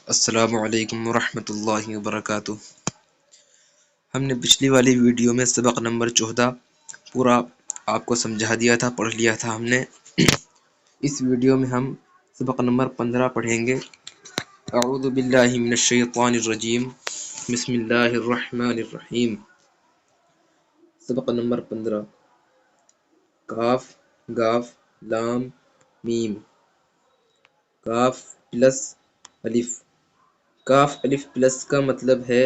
السلام علیکم ورحمۃ اللہ وبرکاتہ۔ ہم نے پچھلی والی ویڈیو میں سبق نمبر 14 پورا آپ کو سمجھا دیا تھا، پڑھ لیا تھا ہم نے۔ اس ویڈیو میں ہم سبق نمبر 15 پڑھیں گے۔ اعوذ باللہ من الشیطان الرجیم، بسم اللہ الرحمن الرحیم۔ سبق نمبر 15، کاف گاف لام میم۔ کاف پلس الف۔ کاف الف پلس کا مطلب ہے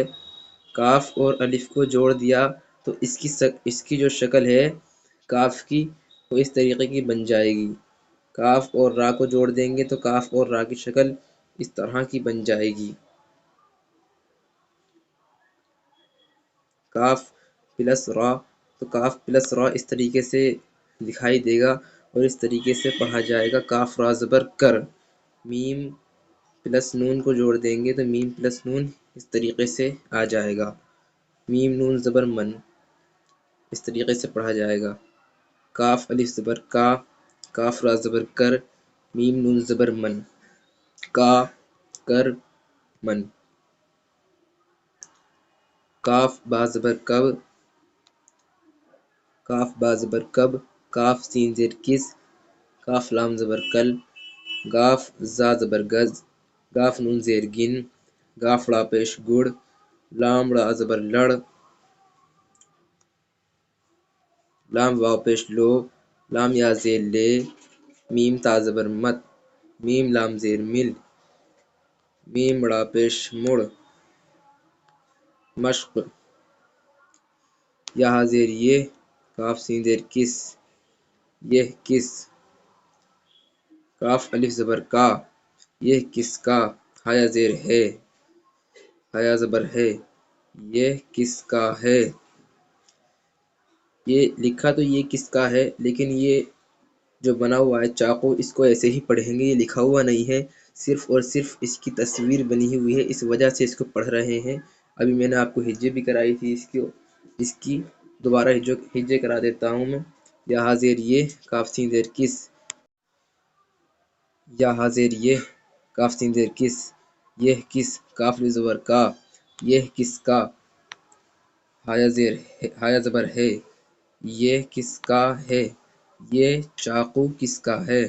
کاف اور الف کو جوڑ دیا تو اس کی جو شکل ہے کاف کی وہ اس طریقے کی بن جائے گی۔ کاف اور را کو جوڑ دیں گے تو کاف اور را کی شکل اس طرح کی بن جائے گی۔ کاف پلس را، تو کاف پلس را اس طریقے سے دکھائی دے گا اور اس طریقے سے پڑھا جائے گا، کاف را زبر کر۔ میم پلس نون کو جوڑ دیں گے تو میم پلس نون اس طریقے سے آ جائے گا۔ میم نون زبر من، اس طریقے سے پڑھا جائے گا۔ کاف الف زبر کا، کاف را زبر کر، میم نون زبر من، کا کر من۔ کاف با زبر کب، کاف با زبر کب، کاف سین زیر کس، کاف لام زبر کل، گاف زا زبر گز، گاف نون زیر گن، گاف ڑا پیش گڑ، لام ڑا زبر لڑ، لام واو پیش لو، لام یا زیر لے، میم تا زبر مت، میم لام زیر مل، میم ڑا پیش مڑ، مشق، یا زیر یہ، کاف سین زیر کس، یہ کس، کاف الف زبر کا، یہ کس کا، ہایا زیر ہے، ہایا زبر ہے، یہ کس کا ہے۔ یہ لکھا تو یہ کس کا ہے، لیکن یہ جو بنا ہوا ہے چاقو، اس کو ایسے ہی پڑھیں گے، یہ لکھا ہوا نہیں ہے، صرف اور صرف اس کی تصویر بنی ہوئی ہے، اس وجہ سے اس کو پڑھ رہے ہیں۔ ابھی میں نے آپ کو ہجے بھی کرائی تھی اس کی دوبارہ ہجے کرا دیتا ہوں میں۔ یا زیر یہ، کاف سین زیر کس، یا زیر یہ، کاف سین زیر کس، یہ کس، کاف الف زبر کا، یہ کس کا، ہایا زبر ہے، یہ کس کا ہے، یہ چاقو کس کا ہے۔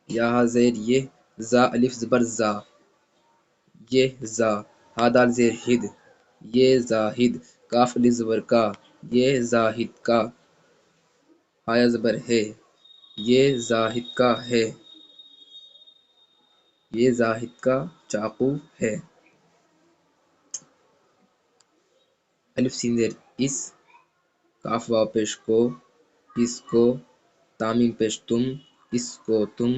یا زیر یہ، زا الف زبر زا، یہ زا، ہا دال زیر ہد، یہ زاہد، کاف الف زبر کا، یہ زاہد کا، ہایا زبر ہے، یہ زاہد کا ہے، یہ زاہد کا چاقو ہے۔ الف سین زیر اس، کاف واو پیش کو، اس کو، تامیم پیش تم، اس کو تم،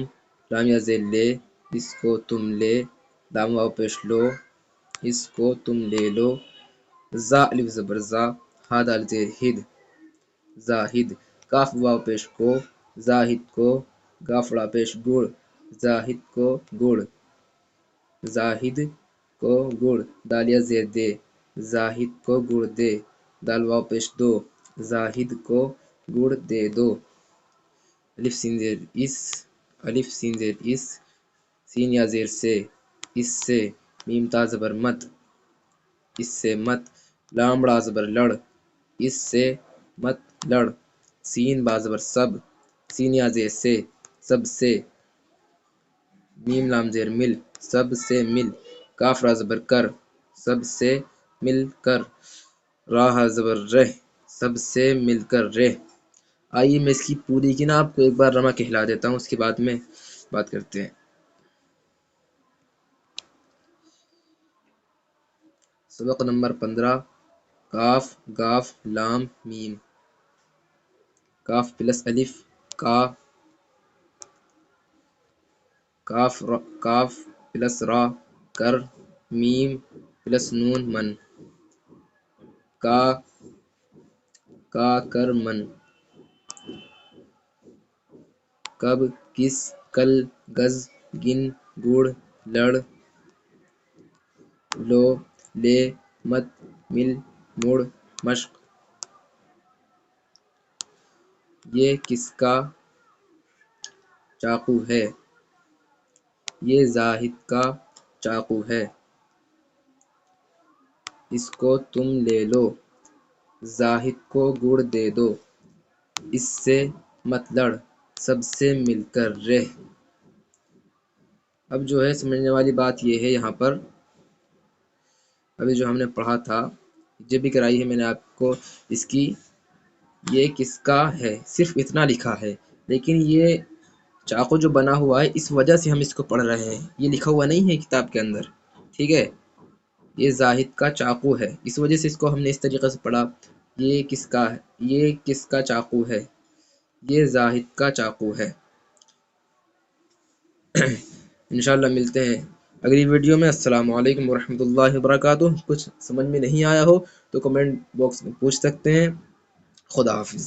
لام یا زیر لے، اس کو تم لے، لام واو پیش لو، اس کو تم لے لو، زا الف زبر زا، ہا دال زیر ہد، زاہد، کاف واو پیش کو، زاہد کو، گاف ڑا پیش گڑ، زاہد کو گڑ، زاہد کو گڑ، دال یا زیر دے، زاہد کو گڑ دے، دال واو پیش دو، زاہد کو گڑ دے دو۔ الف سین زیر اس، الف سین زیر اس، سین یا زیر سے، اس سے، میم تا زبر مت، اس سے مت، لام ڑا زبر لڑ، اس سے مت لڑ، سین با زبر سب، سین یا زیر سے، سب سے، میم لام زیر مل، سب سے مل، کاف را زبر کر، سب سے مل کر، را ہا زبر رہ، سب سے مل کر رہ۔ آئیے میں اس کی پوری کی نا آپ کو ایک بار رمہ کہلا دیتا ہوں، اس کے بعد میں بات کرتے ہیں۔ سبق نمبر 15، کاف گاف لام میم۔ کاف پلس الف کا، کاف پلس را کر، میم پلس نون من، کا کر من۔ کب کس کل گز گن گڑ لڑ لو لے مت مل مڑ مشق۔ یہ کس کا چاقو ہے، یہ زاہد کا چاقو ہے، اس کو تم لے لو، زاہد کو گڑ دے دو، اس سے مت لڑ، سب سے مل کر رہ۔ اب جو ہے سمجھنے والی بات یہ ہے یہاں پر، ابھی جو ہم نے پڑھا تھا جب بھی کرائی ہے میں نے آپ کو، اس کی یہ کس کا ہے صرف اتنا لکھا ہے، لیکن یہ چاقو جو بنا ہوا ہے اس وجہ سے ہم اس کو پڑھ رہے ہیں، یہ لکھا ہوا نہیں ہے کتاب کے اندر، ٹھیک ہے؟ یہ زاہد کا چاقو ہے، اس وجہ سے اس کو ہم نے اس طریقے سے پڑھا، یہ کس کا ہے، یہ کس کا چاقو ہے، یہ زاہد کا چاقو ہے۔ انشاءاللہ ملتے ہیں اگلی ویڈیو میں۔ السلام علیکم ورحمۃ اللہ وبرکاتہ۔ کچھ سمجھ میں نہیں آیا ہو تو کمنٹ باکس میں پوچھ سکتے ہیں۔ خدا حافظ۔